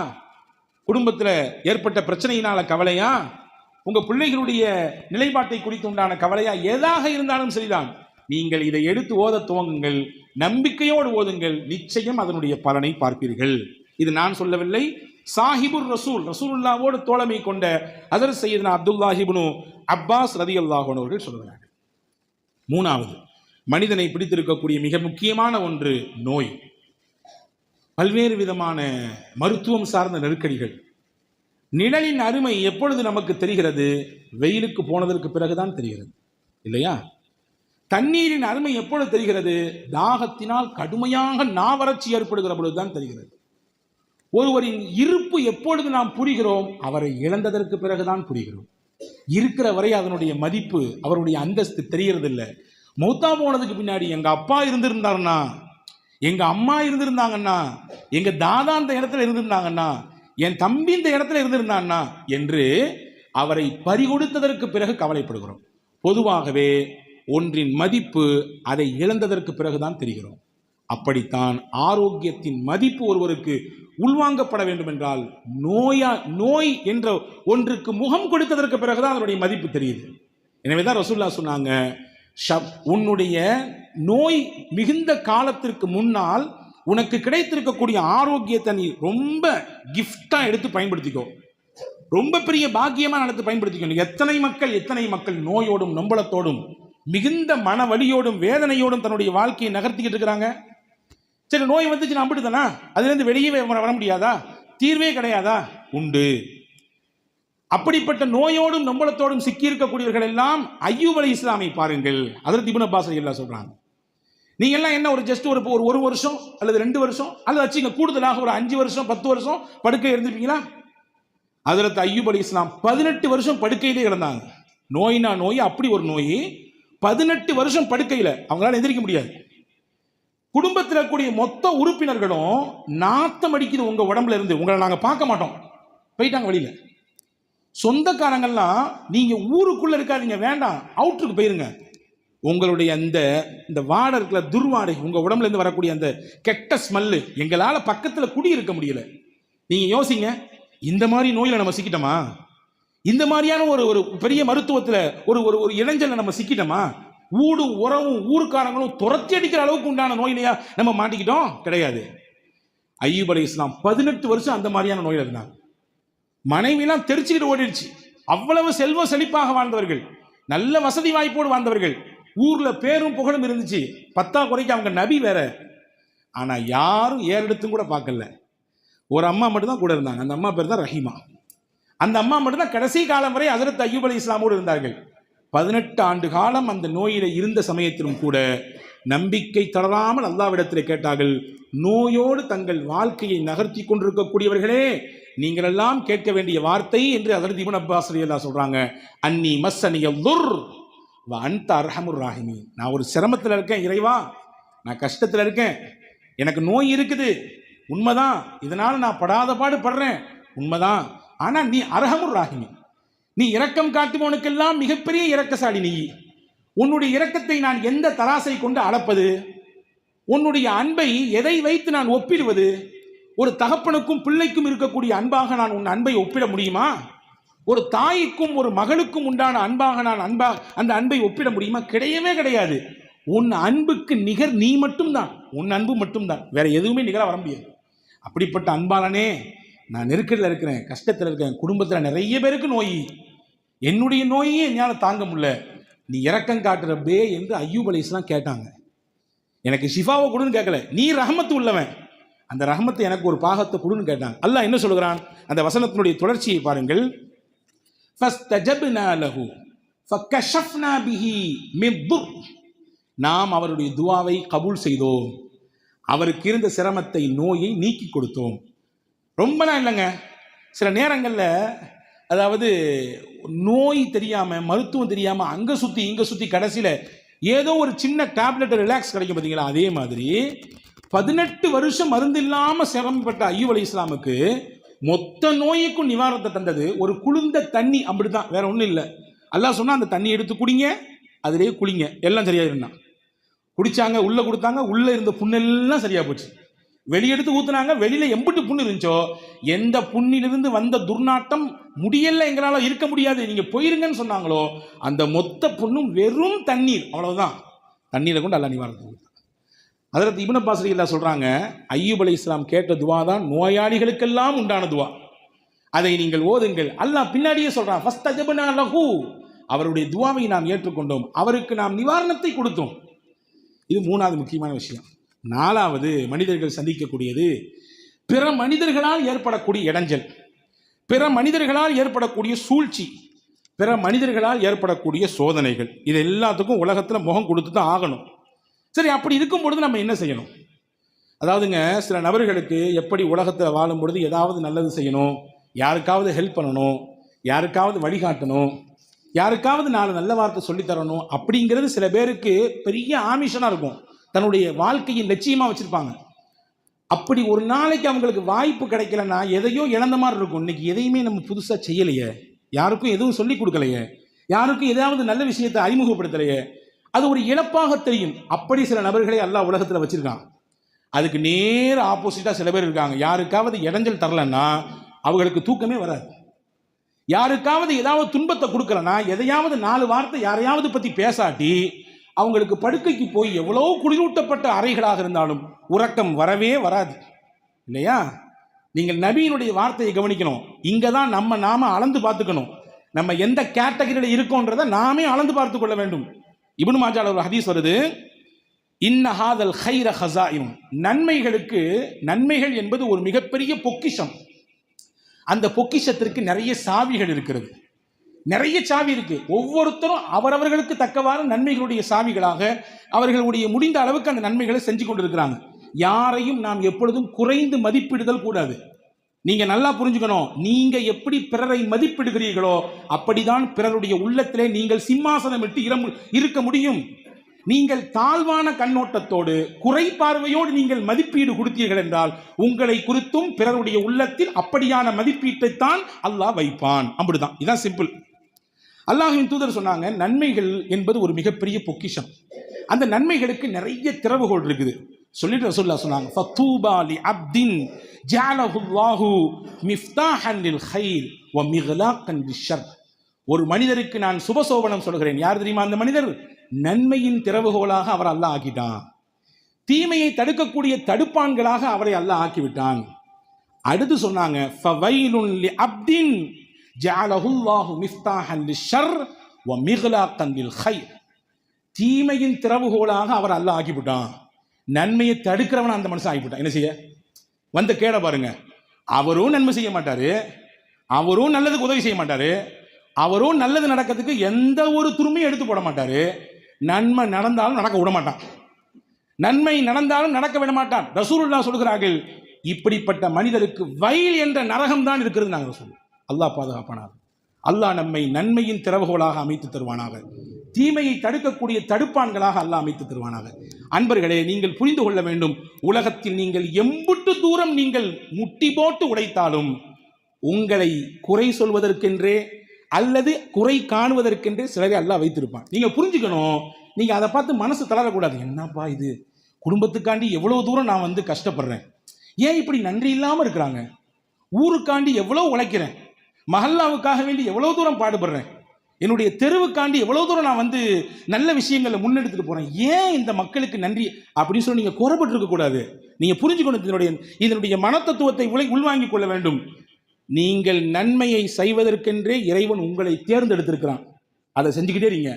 குடும்பத்துல ஏற்பட்ட பிரச்சனையினால கவலையா, உங்க பிள்ளைகளுடைய நிலைப்பாட்டை குறித்து உண்டான கவலையா, எதாக இருந்தாலும் சரிதான், நீங்கள் இதை எடுத்து ஓத துவங்குங்கள், நம்பிக்கையோடு ஓதுங்கள், நிச்சயம் அதனுடைய பலனை பார்ப்பீர்கள். இது நான் சொல்லவில்லை, சாஹிபுர் ரசூல், ரசூலுல்லாஹ்வோடு தோழமை கொண்ட ஹஜ்ரத் சையதுனா அப்துல்லாஹ் இப்னு அப்பாஸ் ரலியல்லாஹு அன்ஹு அவர்கள் சொல்கிறார்கள். 3வது, மனிதனை பிடித்திருக்கக்கூடிய மிக முக்கியமான ஒன்று நோய். பல்வேறு விதமான மருத்துவம் சார்ந்த நெருக்கடிகள். நிழலின் அருமை எப்பொழுது நமக்கு தெரிகிறது? வெயிலுக்கு போனதற்கு பிறகுதான் தெரிகிறது இல்லையா? தண்ணீரின் அருமை எப்பொழுது தெரிகிறது? தாகத்தினால் கடுமையாக நாவறட்சி ஏற்படுகிற பொழுதுதான் தெரிகிறது. ஒருவரின் இருப்பு எப்பொழுது நாம் புரிகிறோம்? அவரை இழந்ததற்கு பிறகுதான் புரிகிறோம். இருக்கிற வரை அதனுடைய மதிப்பு, அவருடைய அந்தஸ்து தெரியறது இல்லை. மௌத்தா போனதுக்கு பின்னாடி எங்க அப்பா இருந்திருந்தாருன்னா, எங்க அம்மா இருந்திருந்தாங்கன்னா, எங்க தாதா இந்த இடத்துல இருந்திருந்தாங்கன்னா, என் தம்பி இந்த இடத்துல இருந்திருந்தான்னா என்று அவரை பறிகொடுத்ததற்கு பிறகு கவலைப்படுகிறோம். பொதுவாகவே ஒன்றின் மதிப்பு அதை இழந்ததற்கு பிறகுதான் தெரிகிறோம். அப்படித்தான் ஆரோக்கியத்தின் மதிப்பு ஒருவருக்கு உள்வாங்கப்பட வேண்டும் என்றால் நோய் என்ற ஒன்றுக்கு முகம் கொடுத்ததற்கு பிறகுதான் அதனுடைய மதிப்பு தெரியுது. எனவேதான் ரசூலுல்லாஹ் சொன்னாங்க, உன்னுடைய நோய் மிகுந்த காலத்திற்கு முன்னால் உனக்கு கிடைத்திருக்கக்கூடிய ஆரோக்கியத்தை நீ ரொம்ப கிஃப்டா எடுத்து பயன்படுத்திக்கோ, ரொம்ப பெரிய பாக்கியமா நடத்து பயன்படுத்திக்கோ. எத்தனை மக்கள் நோயோடும் நொம்பலத்தோடும் மிகுந்த மன வலியோடும் வேதனையோடும் தன்னுடைய வாழ்க்கையை நகர்த்திக்கிட்டு இருக்கிறாங்க. சரி, நோய் வந்துச்சு, நான் அப்படித்தானா, அதுலேருந்து வெளியே வர முடியாதா? தீர்வே கிடையாதா? உண்டு. அப்படிப்பட்ட நோயோடும் நொம்பலத்தோடும் சிக்கி இருக்கக்கூடியவர்கள் எல்லாம் அய்யூப் அலைஹிஸ்ஸலாமை பாருங்கள். ஹஜ்ரத் இப்னு அப்பாஸ் ரலியல்லாஹு சொல்றாங்க, நீங்க எல்லாம் என்ன ஒரு ஜஸ்ட் ஒரு வருஷம் அல்லது 2 வருஷம் அல்லது வச்சுங்க, கூடுதலாக ஒரு 5 வருஷம் 10 வருஷம் படுக்கை இருந்திருப்பீங்களா? ஹஜ்ரத் அய்யூப் அலைஹிஸ்ஸலாம் 18 வருஷம் படுக்கையிலே கிடந்தாங்க. நோய்னா நோய், அப்படி ஒரு நோய். 18 வருஷம் படுக்கையில அவங்களால எந்திரிக்க முடியாது. குடும்பத்தில் இருக்கக்கூடிய மொத்த உறுப்பினர்களும் நாத்தம் அடிக்குது உங்க உடம்புல இருந்து, உங்களை நாங்க பார்க்க மாட்டோம், போயிட்டாங்க வெளியில. சொந்தக்காரங்கள்லாம் நீங்க ஊருக்குள்ள இருக்காதீங்க, வேண்டாம், அவுட்டருக்கு போயிருங்க. உங்களுடைய இந்த வாடை இருக்கிற துர்வாடை, உங்க உடம்புல இருந்து வரக்கூடிய அந்த கெட்ட ஸ்மெல்லு, எங்களால பக்கத்துல குடி இருக்க முடியல. நீங்க யோசிங்க, இந்த மாதிரி நோயில நம்ம சிக்கிட்டோமா? இந்த மாதிரியான ஒரு பெரிய மருத்துவத்துல ஒரு இளைஞர்ல நம்ம சிக்கிட்டோமா? ஊடும் உறவும் ஊருக்காரங்களும் துரத்தி அடிக்கிற அளவுக்கு உண்டான நோயிலையா நம்ம மாட்டிக்கிட்டோம்? கிடையாது. ஐயூப் அலைஹிஸ்ஸலாம் 18 வருஷம் அந்த மாதிரியான நோயில் இருந்தாங்க. மனைவிலாம் தெரிச்சுக்கிட்டு ஓடிடுச்சு. அவ்வளவு செல்வ செழிப்பாக வாழ்ந்தவர்கள், நல்ல வசதி வாய்ப்போடு வாழ்ந்தவர்கள், ஊர்ல பேரும் புகழும் இருந்துச்சு. பத்தாக்குறைக்கு அவங்க நபி வேற. ஆனா யாரும் ஏறெடுத்தும் கூட பார்க்கல. ஒரு அம்மா மட்டும் தான் கூட இருந்தாங்க. அந்த அம்மா பேர் தான் ரஹீமா. அந்த அம்மா மட்டும் தான் கடைசி காலம் வரை ஹஜ்ரத் ஐயூப் அலைஹிஸ்ஸலாமோடு இருந்தார்கள். 18 ஆண்டு காலம் அந்த நோயில இருந்த சமயத்திலும் கூட நம்பிக்கை தளராமல் அல்லாஹ்விடத்தில் கேட்டார்கள். நோயோடு தங்கள் வாழ்க்கையை நகர்த்தி கொண்டிருக்கக்கூடியவர்களே, நீங்கள் எல்லாம் கேட்க வேண்டிய வார்த்தை என்று ஹஜ்ரத் இப்னு அப்பாஸ் ரலியல்லாஹு சொல்றாங்க, அன்னி மஸ்ஸனிய துர் வ அன்த அர்ஹமுர் ராஹிமீன். நான் ஒரு சிரமத்தில் இருக்கேன் இறைவா, நான் கஷ்டத்தில் இருக்கேன், எனக்கு நோய் இருக்குது உண்மைதான், இதனால நான் படாத பாடு படுறேன் உண்மைதான். ஆனா நீ அர்ஹமுர் ராஹிமீன், நீ இரக்கம் காட்டுபவனுக்கெல்லாம் மிகப்பெரிய இரக்கசாலி. நீ உன்னுடைய இரக்கத்தை நான் எந்த தராசை கொண்டு அளப்பது? உன்னுடைய அன்பை எதை வைத்து நான் ஒப்பிடுவது? ஒரு தகப்பனுக்கும் பிள்ளைக்கும் இருக்கக்கூடிய அன்பாக நான் உன் அன்பை ஒப்பிட முடியுமா? ஒரு தாய்க்கும் ஒரு மகளுக்கும் உண்டான அன்பாக நான் அந்த அன்பை ஒப்பிட முடியுமா? கிடையவே கிடையாது. உன் அன்புக்கு நிகர் நீ மட்டும்தான், உன் அன்பு மட்டும்தான், வேற எதுவுமே நிகர வர முடியாது. அப்படிப்பட்ட அன்பாளனே, நான் நெருக்கடியில் இருக்கிறேன், கஷ்டத்தில் இருக்கேன், குடும்பத்தில் நிறைய பேருக்கு நோய், என்னுடைய நோயே என்னால் தாங்க முடியல, நீ இரக்கம் காட்டுறப்பே என்று ஐயூப் அலைஹிஸ்ஸலாம் கேட்டாங்க. எனக்கு ஷிஃபாவை கொடுன்னு கேட்கல, நீ ரஹமத்து உள்ளவன், அந்த ரஹமத்தை எனக்கு ஒரு பாகத்தை கொடுன்னு கேட்டாங்க. அல்லாஹ் என்ன சொல்கிறான்? அந்த வசனத்தினுடைய தொடர்ச்சியை பாருங்கள். ஃபஸ்தஜப்னா லஹு ஃபகஷஃப்னா பிஹி மின் துர். நாம் அவருடைய துஆவை கபூல் செய்தோம், அவருக்கு இருந்த சிரமத்தை, நோயை நீக்கி கொடுத்தோம். ரொம்பலாம் இல்லைங்க, சில நேரங்களில் அதாவது நோய் தெரியாமல், மருத்துவம் தெரியாமல் அங்கே சுற்றி இங்கே சுற்றி கடைசியில் ஏதோ ஒரு சின்ன டேப்லெட் ரிலாக்ஸ் கிடைக்கும் பார்த்தீங்களா? அதே மாதிரி 18 வருஷம் மருந்து இல்லாமல் சிரமப்பட்ட ஐயூப் அலைஹிஸ்ஸலாமுக்கு மொத்த நோய்க்கும் நிவாரணத்தை தந்தது ஒரு குளிர்ந்த தண்ணி. அப்படிதான், வேற ஒன்றும் இல்லை. அல்லாஹ் சொன்னா அந்த தண்ணி எடுத்து குடிங்க, அதிலேயே குளிங்க, எல்லாம் சரியாயிருந்தா. குடிச்சாங்க, உள்ள கொடுத்தாங்க, உள்ள இருந்த புண்ணெல்லாம் சரியா போச்சு. வெளியெடுத்து ஊத்துனாங்க, வெளியில எம்பிட்டு புண்ணு இருந்துச்சோ, எந்த புண்ணிலிருந்து வந்த துர்நாட்டம் முடியல, எங்களால இருக்க முடியாது, நீங்க போயிருங்கன்னு சொன்னாங்களோ, அந்த மொத்த புண்ணும் வெறும் தண்ணீர், அவ்வளவுதான். தண்ணீரை கொண்டு அல்லாஹ் நிவாரணம். ஹஜ்ரத் இப்னு அப்பாஸ் ரலியல்லாஹு சொல்றாங்க, ஐயூப் அலைஹிஸ்ஸலாம் கேட்ட துவா தான் நோயாளிகளுக்கெல்லாம் உண்டான துவா. அதை நீங்கள் ஓதுங்கள். அல்லாஹ் பின்னாடியே சொல்றான், ஃபஸ்தஜப்னா லஹு, அவருடைய துவாவை நாம் ஏற்றுக்கொண்டோம், அவருக்கு நாம் நிவாரணத்தை கொடுத்தோம். இது மூணாவது முக்கியமான விஷயம். நாலாவது மனிதர்கள் சந்திக்கக்கூடியது பிற மனிதர்களால் ஏற்படக்கூடிய இடைஞ்சல், பிற மனிதர்களால் ஏற்படக்கூடிய சூழ்ச்சி, பிற மனிதர்களால் ஏற்படக்கூடிய சோதனைகள். இது எல்லாத்துக்கும் உலகத்தில் முகம் கொடுத்து தான் ஆகணும். சரி, அப்படி இருக்கும் பொழுது நம்ம என்ன செய்யணும்? அதாவதுங்க, சில நபர்களுக்கு எப்படி உலகத்தில் வாழும் பொழுது ஏதாவது நல்லது செய்யணும், யாருக்காவது ஹெல்ப் பண்ணணும், யாருக்காவது வழிகாட்டணும், யாருக்காவது 4 நல்ல வார்த்தை சொல்லித்தரணும் அப்படிங்கிறது சில பேருக்கு பெரிய ஆமிஷனாக இருக்கும், தன்னுடைய வாழ்க்கையின் லட்சியமாக வச்சுருப்பாங்க. அப்படி ஒரு நாளைக்கு அவங்களுக்கு வாய்ப்பு கிடைக்கலன்னா எதையோ இழந்த மாதிரி இருக்கும். இன்னைக்கு எதையுமே நம்ம புதுசாக செய்யலையே, யாருக்கும் எதுவும் சொல்லி கொடுக்கலையே, யாருக்கும் ஏதாவது நல்ல விஷயத்தை அறிமுகப்படுத்தலையே, அது ஒரு இழப்பாக தெரியும். அப்படி சில நபர்களை அல்லாஹ் உலகத்தில் வச்சிருக்கான். அதுக்கு நேர ஆப்போசிட்டாக சில பேர் இருக்காங்க. யாருக்காவது இடைஞ்சல் தரலன்னா அவங்களுக்கு தூக்கமே வராது. யாருக்காவது ஏதாவது துன்பத்தை கொடுக்கலன்னா, எதையாவது 4 வார்த்தை யாரையாவது பற்றி பேசாட்டி அவங்களுக்கு படுக்கைக்கு போய் எவ்வளோ குளிரூட்டப்பட்ட அறைகளாக இருந்தாலும் உறக்கம் வரவே வராது, இல்லையா? நீங்கள் நபியினுடைய வார்த்தையை கவனிக்கணும். இங்கே தான் நாம அளந்து பார்த்துக்கணும், நம்ம எந்த கேட்டகரியில் இருக்கோன்றதை நாமே அளந்து பார்த்து கொள்ள வேண்டும். இப்னு மாஜால ஒரு ஹதீஸ் வருது, இன்ன ஹாதல் கைர ஹஸாயின், நன்மைகள் என்பது ஒரு மிகப்பெரிய பொக்கிஷம். அந்த பொக்கிஷத்திற்கு நிறைய சாவிகள் இருக்கிறது, நிறைய சாவி இருக்கு. ஒவ்வொருத்தரும் அவரவர்களுக்கு தக்கவாறு நன்மைகளுடைய சாவிகளாக அவர்களுடைய முடிந்த அளவுக்கு அந்த நன்மைகளை செஞ்சு கொண்டிருக்கிறாங்க. யாரையும் நாம் எப்பொழுதும் குறைந்து மதிப்பிடுதல் கூடாது. நீங்க நல்லா புரிஞ்சுக்கணும், நீங்க எப்படி பிறரை மதிப்பிடுகிறீர்களோ அப்படிதான் பிறருடைய உள்ளத்திலே நீங்கள் சிம்மாசனம் விட்டு இருக்க முடியும். நீங்கள் தாழ்வான கண்ணோட்டத்தோடு, குறை பார்வையோடு நீங்கள் மதிப்பீடு கொடுத்தீர்கள் என்றால் உங்களை குறித்தும் பிறருடைய உள்ளத்தில் அப்படியான மதிப்பீட்டைத்தான் அல்லாஹ் வைப்பான். அப்படிதான், இதான் சிம்பிள். அல்லாஹ்வின் தூதர் சொன்னாங்க, நன்மைகள் என்பது ஒரு மிகப்பெரிய பொக்கிஷம். அந்த நன்மைகளுக்கு நிறைய திறவுகோல் இருக்குது. சொல்லிட்டு ரசூலுல்லாஹ் சொன்னாங்க, ஃபதூபா லி அப்தின் ஜஅலஹுல்லாஹு மிஃப்தாஹன் லில் கைர் வ மிக்லாகன் லிஷர். ஒரு மனிதருக்கு நான் சுபசோபனம் சொல்கிறேன். யார் தெரியுமா அந்த மனிதர்? நன்மையின் திறவுகோலாக அவர் அல்லாஹ் ஆக்கிட்டான். தீமையை தடுக்கக்கூடிய தடுப்பான்களாக அவரை அல்லாஹ் ஆக்கிவிட்டான். அடுத்து சொன்னாங்க, ஃபவைலுன் லிஅப்தின் ஜஅலஹுல்லாஹு மிஃப்தாஹன் லிஷ்ஷர் வ மிக்லாகன் லில்கைர். தீமையின் திறவுகோலாக அவர் அல்லாஹ் ஆக்கிவிட்டான். நன்மையை தடுக்கிறவன் அந்த மனுஷன் ஆகிவிட்டான். என்ன செய்ய வந்த கேட பாருங்க. அவரும் நன்மை செய்ய மாட்டாரு, அவரும் நல்லதுக்கு உதவி செய்ய மாட்டாரு, அவரும் நல்லது நடக்கிறதுக்கு எந்த ஒரு துருமையும் எடுத்து போட மாட்டாரு. நன்மை நடந்தாலும் நடக்க விட மாட்டான், நன்மை நடந்தாலும் நடக்க விட மாட்டான். ரசூலுல்லாஹ் சொல்கிறார்கள், இப்படிப்பட்ட மனிதருக்கு வயல் என்ற நரகம் தான் இருக்கிறது. நாங்கள் சொல்லுவோம். அல்லாஹ் பாதுகாப்பானாக. அல்லாஹ் நம்மை நன்மையின் திறவுகோலாக அமைத்து தருவானாக, தீமையை தடுக்கக்கூடிய தடுப்பான்களாக அல்லாஹ் அமைத்து தருவானாக. அன்பர்களே, நீங்கள் புரிந்து கொள்ள வேண்டும், உலகத்தில் நீங்கள் எம்புட்டு தூரம் நீங்கள் முட்டி போட்டு உடைத்தாலும் உங்களை குறை சொல்வதற்கென்றே அல்லது குறை காணுவதற்கென்றே சிலரை அல்லாஹ் வைத்திருப்பான். நீங்க புரிஞ்சுக்கணும். நீங்க அதை பார்த்து மனசு தளரக்கூடாது. என்னப்பா இது, குடும்பத்துக்காண்டி எவ்வளவு தூரம் நான் வந்து கஷ்டப்படுறேன், ஏன் இப்படி நன்றி இல்லாம இருக்கிறாங்க, ஊருக்காண்டி எவ்வளவு உழைக்கிறேன், மஹல்லாவுக்காக வேண்டி எவ்வளவு தூரம் பாடுபடுறேன், என்னுடைய தெருவுக்காண்டி எவ்வளவு தூரம் நான் வந்து நல்ல விஷயங்களை முன்னெடுத்துட்டு போறேன், ஏன் இந்த மக்களுக்கு நன்றி அப்படின்னு சொல்லி நீங்க குறைபட்டு இருக்க கூடாது. நீங்க புரிஞ்சுக்கணும், இதனுடைய மனத்தத்துவத்தை உள்வாங்கிக் கொள்ள வேண்டும். நீங்கள் நன்மையை செய்வதற்கென்றே இறைவன் உங்களை தேர்ந்தெடுத்திருக்கிறான். அதை செஞ்சுக்கிட்டே இருங்க.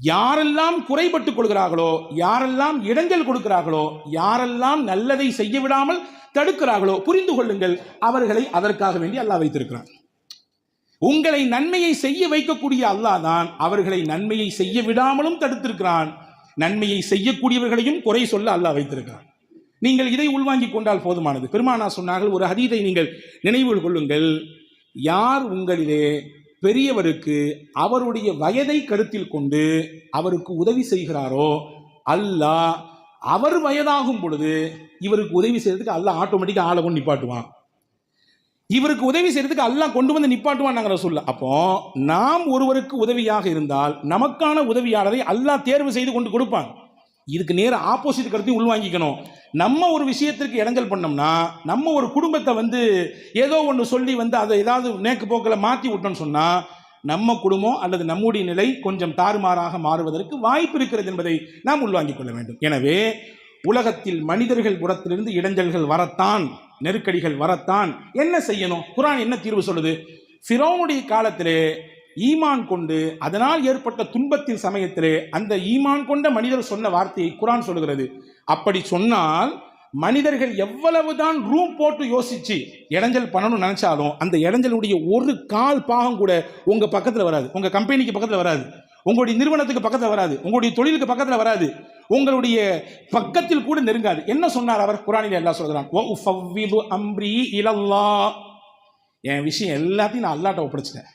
யாரெல்லாம் குறைபட்டுக் கொள்கிறார்களோ, யாரெல்லாம் இடைஞ்சல் கொடுக்கிறார்களோ, யாரெல்லாம் நல்லதை செய்ய விடாமல் தடுக்கிறார்களோ, புரிந்து கொள்ளுங்கள், அவர்களை அதற்காக வேண்டி அல்லாஹ் வைத்திருக்கிறான். உங்களை நன்மையை செய்ய வைக்கக்கூடிய அல்லாஹ் தான் அவர்களை நன்மையை செய்ய விடாமலும் தடுத்திருக்கிறான். நன்மையை செய்யக்கூடியவர்களையும் குறை சொல்ல அல்லாஹ் வைத்திருக்கிறான். நீங்கள் இதை உள்வாங்கிக் கொண்டால் போதுமானது. பெருமானார் சொன்னார்கள், ஒரு ஹதீஸை நீங்கள் நினைவில் கொள்ளுங்கள், யார் உங்களிலே பெரியவருக்கு அவருடைய வயதை கருத்தில் கொண்டு அவருக்கு உதவி செய்கிறாரோ, அல்லாஹ் அவர் வயதாகும் பொழுது இவருக்கு உதவி செய்யறதுக்கு அல்லாஹ் ஆட்டோமேட்டிக்காக ஆளை கொண்டு நிப்பாட்டுவான். இவருக்கு உதவி செய்யறதுக்கு அல்லாஹ் கொண்டு வந்து நிப்பாட்டுவான். நாங்கள் சொல்ல, அப்போ நாம் ஒருவருக்கு உதவியாக இருந்தால் நமக்கான உதவியாளரை அல்லாஹ் தேர்வு செய்து கொண்டு கொடுப்பான். இதுக்கு நேர ஆப்போசிட் கருத்தையும் உள்வாங்கிக்கணும். நம்ம ஒரு விஷயத்திற்கு இடைஞ்சல் பண்ணோம்னா, நம்ம ஒரு குடும்பத்தை வந்து ஏதோ ஒன்று சொல்லி வந்து அதை ஏதாவது நேக்கு போக்கில் மாற்றி விட்டோம்னு சொன்னால், நம்ம குடும்பம் அல்லது நம்முடைய நிலை கொஞ்சம் தாறுமாறாக மாறுவதற்கு வாய்ப்பு இருக்கிறது என்பதை நாம் உள்வாங்கிக் கொள்ள வேண்டும். எனவே உலகத்தில் மனிதர்கள் புறத்திலிருந்து இடைஞ்சல்கள் வரத்தான், நெருக்கடிகள் வரத்தான். என்ன செய்யணும்? குர்ஆன் என்ன தீர்வு சொல்லுது? ஃபிரௌனுடைய காலத்திலே ஈமான் கொண்டு அதனால் ஏற்பட்ட துன்பத்தின் சமயத்திலே அந்த ஈமான் கொண்ட மனிதர் சொன்ன வார்த்தையை குர்ஆன் சொல்லுகிறது. அப்படி சொன்னால் மனிதர்கள் எவ்வளவுதான் ரூம் போட்டு யோசிச்சு இடைஞ்சல் பண்ணணும்னு நினைச்சாலும் அந்த இடைஞ்சலுடைய ஒரு கால் பாகம் கூட உங்க பக்கத்தில் வராது, உங்க கம்பெனிக்கு பக்கத்தில் வராது, உங்களுடைய நிறுவனத்துக்கு பக்கத்தில் வராது, உங்களுடைய தொழிலுக்கு பக்கத்தில் வராது, உங்களுடைய பக்கத்தில் கூட நெருங்காது. என்ன சொன்னார் அவர்? குர்ஆனில் அல்லாஹ் சொல்கிறான், வ உஃபவ்விது அம்ரி இலல்லாஹ். என் விஷயம் எல்லாத்தையும் நான் அல்லாஹ்ட்ட ஒப்படைச்சிட்டேன்.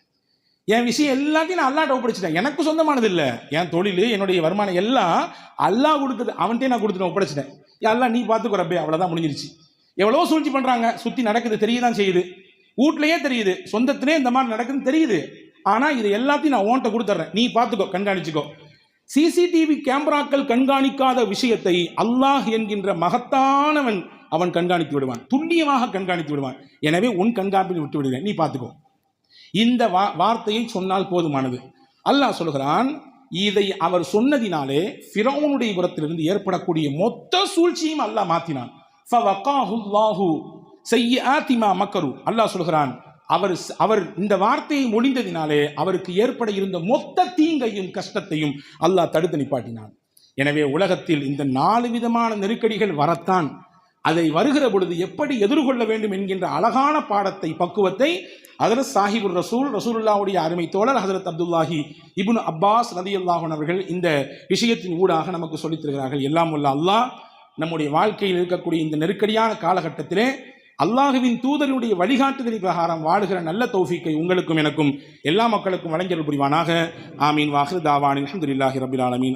என் விஷயம் எல்லாத்தையும் நான் அல்லாஹ்ட்ட ஒப்படைச்சிட்டேன். எனக்கு சொந்தமானது இல்லை. என் தொழில், என்னுடைய வருமானம் எல்லாம் அல்லாஹ் கொடுத்தது. அவன்கிட்டே நான் கொடுத்துட்டு ஒப்படைச்சிட்டேன். அல்லாஹ் நீ பார்த்துக்கோ ரப்பே, அவ்வளோதான், முடிஞ்சிருச்சு. எவ்வளோ சூழ்ச்சி பண்ணுறாங்க, சுற்றி நடக்குது, தெரியதான் செய்யுது, வீட்லையே தெரியுது, சொந்தத்திலே இந்த மாதிரி நடக்குதுன்னு தெரியுது. ஆனால் இது எல்லாத்தையும் நான் உன்கிட்ட கொடுத்துட்றேன், நீ பார்த்துக்கோ, கண்காணிச்சுக்கோ. சிசிடிவி கேமராக்கள் கண்காணிக்காத விஷயத்தை அல்லாஹ் என்கின்ற மகத்தானவன் அவன் கண்காணித்து விடுவான், துல்லியமாக கண்காணித்து விடுவான். எனவே உன் கண்காணிப்பில் விட்டு விடுவேன், நீ பார்த்துக்கோ. இந்த வார்த்தையை சொன்னால் போதுமானது. அல்லாஹ் சொல்கிறான், இதை அவர் சொன்னதினாலே ஃபிரௌனுடைய புறத்திலிருந்து ஏற்படக்கூடிய மொத்த சூழ்ச்சியும் அல்லாஹ் மாற்றினான். ஃபவகாஹுல்லாஹு ஸய்யிஆத்தி மா மக்கரு. அல்லாஹ் சொல்கிறான், அவர் இந்த வார்த்தையை மொழிந்ததினாலே அவருக்கு ஏற்பட இருந்த மொத்த தீங்கையும் கஷ்டத்தையும் அல்லாஹ் தடுத்து நிப்பாட்டினான். எனவே உலகத்தில் இந்த 4 விதமான நெருக்கடிகள் வரத்தான். அதை வருகிற பொழுது எப்படி எதிர்கொள்ள வேண்டும் என்கின்ற அழகான பாடத்தை, பக்குவத்தை ஹஜ்ரத் சாஹிபுர் ரசூல், ரசூலுல்லாஹ்வுடைய அருமை தோழர் ஹஜ்ரத் அப்துல்லாஹி இப்னு அப்பாஸ் ரலியல்லாஹு அன்ஹு அவர்கள் இந்த விஷயத்தின் ஊடாக நமக்கு சொல்லித் தருகிறார்கள். எல்லாம் வல்ல அல்லாஹ் நம்முடைய வாழ்க்கையில் இருக்கக்கூடிய இந்த நெருக்கடியான காலகட்டத்திலே அல்லாஹுவின் தூதருடைய வழிகாட்டுதலின் பிரகாரம் வாழுகிற நல்ல தௌஃபீக்கை உங்களுக்கும் எனக்கும் எல்லா மக்களுக்கும் வழங்கியருள் புரிவானாக. ஆமீன். வாஹிர் தாவானில் அல்ஹம்துலில்லாஹி ரப்பில் ஆலமீன்.